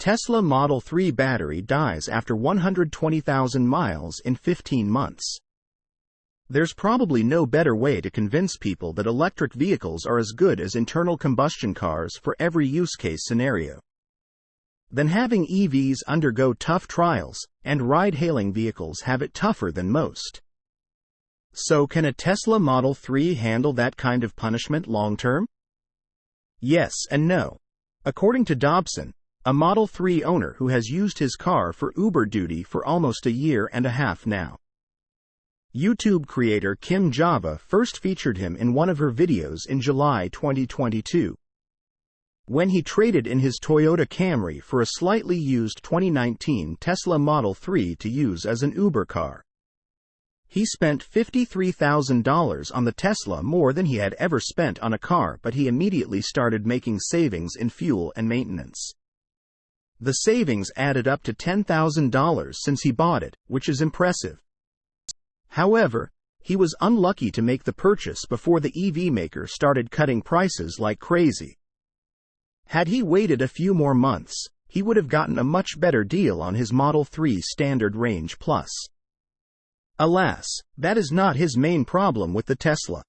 Tesla Model 3 battery dies after 120,000 miles in 15 months. There's probably no better way to convince people that electric vehicles are as good as internal combustion cars for every use case scenario than having EVs undergo tough trials, and ride-hailing vehicles have it tougher than most. So can a Tesla Model 3 handle that kind of punishment long-term? Yes and no. According to Dobson, a Model 3 owner who has used his car for Uber duty for almost a year and a half now. YouTube creator Kim Java first featured him in one of her videos in July 2022, when he traded in his Toyota Camry for a slightly used 2019 Tesla Model 3 to use as an Uber car. He spent $53,000 on the Tesla, more than he had ever spent on a car, but he immediately started making savings in fuel and maintenance. The savings added up to $10,000 since he bought it, which is impressive. However, he was unlucky to make the purchase before the EV maker started cutting prices like crazy. Had he waited a few more months, he would have gotten a much better deal on his Model 3 Standard Range Plus. Alas, that is not his main problem with the Tesla.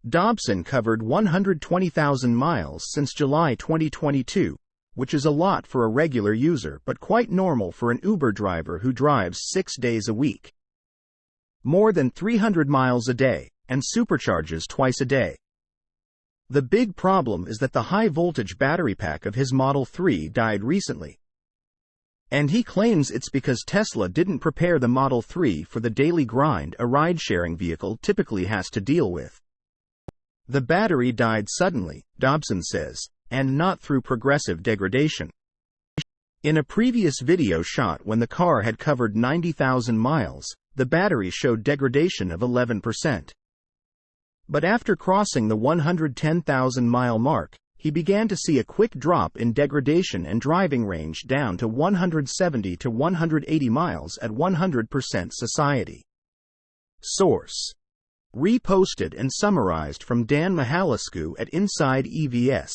Dobson covered 120,000 miles since July 2022, which is a lot for a regular user but quite normal for an Uber driver who drives 6 days a week. More than 300 miles a day, and supercharges twice a day. The big problem is that the high-voltage battery pack of his Model 3 died recently. And he claims it's because Tesla didn't prepare the Model 3 for the daily grind a ride-sharing vehicle typically has to deal with. The battery died suddenly, Dobson says, and not through progressive degradation. In a previous video shot when the car had covered 90,000 miles, the battery showed degradation of 11%. But after crossing the 110,000-mile mark, he began to see a quick drop in degradation and driving range down to 170 to 180 miles at 100% society. Source: reposted and summarized from Dan Mihalascu at Inside EVS.